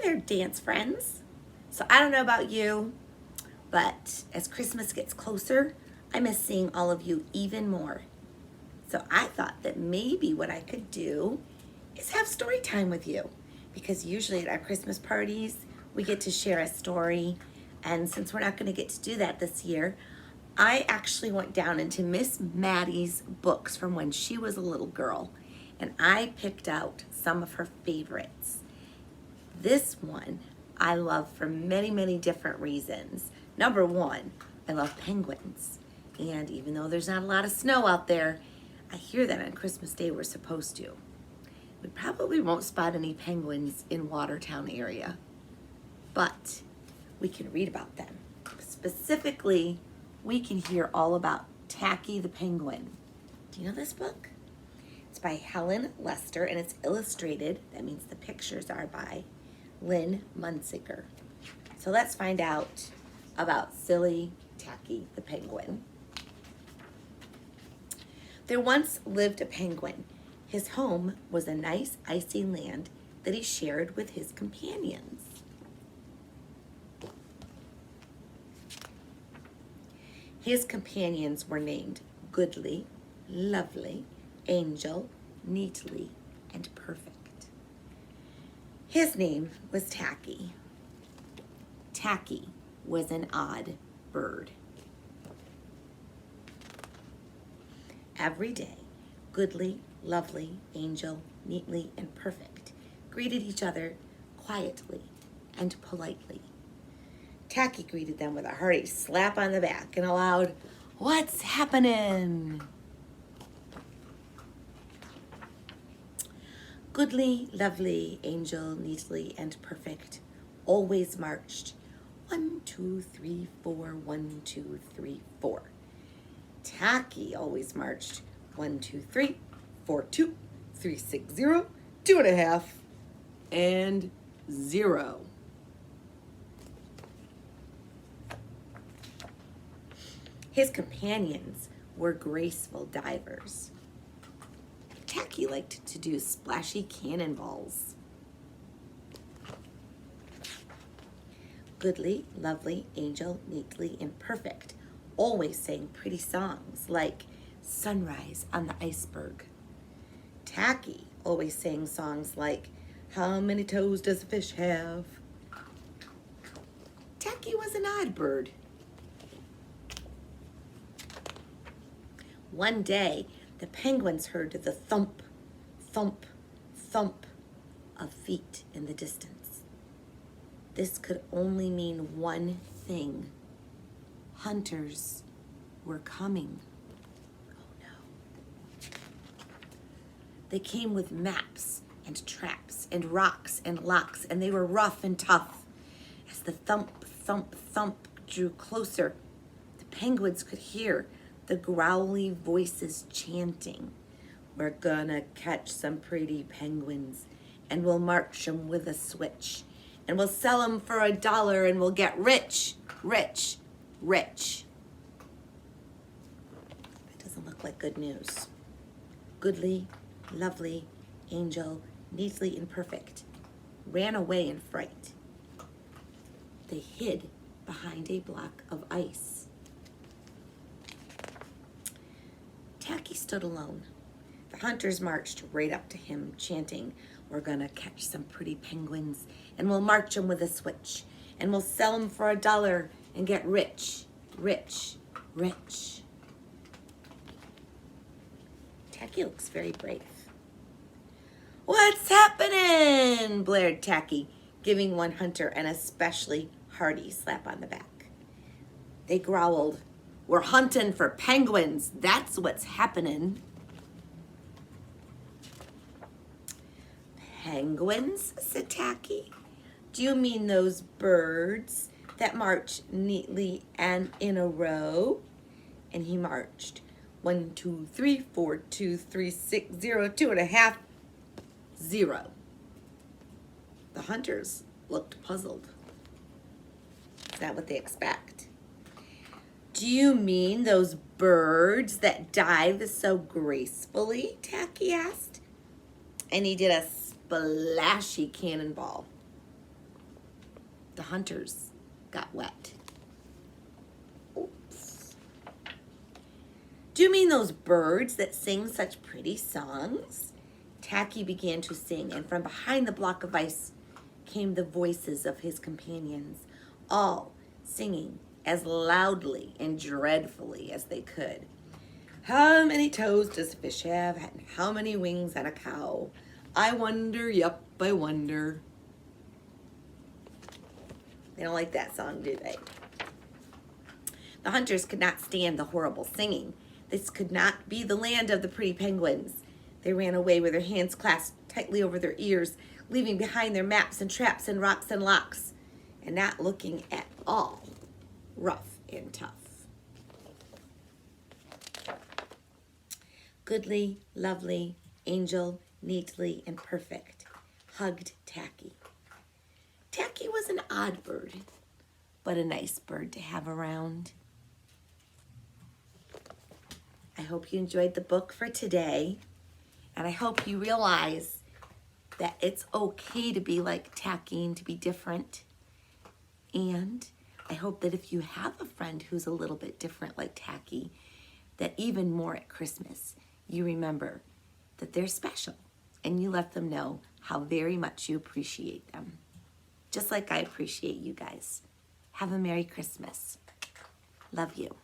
there, dance friends. So I don't know about you, but as Christmas gets closer, I miss seeing all of you even more. So I thought that maybe what I could do is have story time with you, because usually at our Christmas parties, we get to share a story. And since we're not going to get to do that this year, I actually went down into Miss Maddie's books from when she was a little girl, and I picked out some of her favorites. This one I love for many, many different reasons. Number one, I love penguins. And even though there's not a lot of snow out there, I hear that on Christmas Day we're supposed to. We probably won't spot any penguins in Watertown area, but we can read about them. Specifically, we can hear all about Tacky the Penguin. Do you know this book? It's by Helen Lester, and it's illustrated. That means the pictures are by Lynn Munsinger. So let's find out about silly Tacky the Penguin. There once lived a penguin. His home was a nice icy land that he shared with his companions. His companions were named Goodly, Lovely, Angel, Neatly, and Perfect. His name was Tacky. Tacky was an odd bird. Every day, Goodly, Lovely, Angel, Neatly, and Perfect greeted each other quietly and politely. Tacky greeted them with a hearty slap on the back and a loud, "What's happening?" Goodly, Lovely, Angel, Neatly, and Perfect always marched 1, 2, 3, 4, 1, 2, 3, 4. Tacky always marched 1, 2, 3, 4, 2, 3, 6, 0, 2.5, and 0. His companions were graceful divers. Tacky liked to do splashy cannonballs. Goodly, Lovely, Angel, Neatly, and Perfect always sang pretty songs like Sunrise on the Iceberg. Tacky always sang songs like How Many Toes Does a Fish Have? Tacky was an odd bird. One day, the penguins heard the thump, thump, thump of feet in the distance. This could only mean one thing. Hunters were coming. Oh no. They came with maps and traps and rocks and locks, and they were rough and tough. As the thump, thump, thump drew closer, the penguins could hear the growly voices chanting, "We're gonna catch some pretty penguins, and we'll march 'em with a switch, and we'll sell 'em for $1, and we'll get rich, rich, rich." That doesn't look like good news. Goodly, Lovely, Angel, Neatly, and Perfect ran away in fright. They hid behind a block of ice. Tacky stood alone. The hunters marched right up to him, chanting, "We're gonna catch some pretty penguins, and we'll march 'em with a switch, and we'll sell 'em for $1 and get rich, rich, rich." Tacky looks very brave. "What's happening?" blared Tacky, giving one hunter an especially hearty slap on the back. They growled, "We're hunting for penguins. That's what's happening." "Penguins?" said Tacky. "Do you mean those birds that march neatly and in a row?" And he marched 1, 2, 3, 4, 2, 3, 6, 0, 2.5, 0. The hunters looked puzzled. Is that what they expect? "Do you mean those birds that dive so gracefully?" Tacky asked. And he did a splashy cannonball. the hunters got wet. Oops. Do you mean those birds that sing such pretty songs? Tacky began to sing, and from behind the block of ice came the voices of his companions, all singing as loudly and dreadfully as they could. How many toes does a fish have, and how many wings on a cow? I wonder, yup, I wonder. They don't like that song, do they? The hunters could not stand the horrible singing. This could not be the land of the pretty penguins. They ran away with their hands clasped tightly over their ears, leaving behind their maps and traps and rocks and locks, and not looking at all rough and tough. Goodly, lovely, angel, neatly, and perfect, hugged Tacky. Tacky was an odd bird, but a nice bird to have around. I hope you enjoyed the book for today, and I hope you realize that it's okay to be like Tacky and to be different. And I hope that if you have a friend who's a little bit different like Tacky, that even more at Christmas, you remember that they're special and you let them know how very much you appreciate them. Just like I appreciate you guys. Have a Merry Christmas. Love you.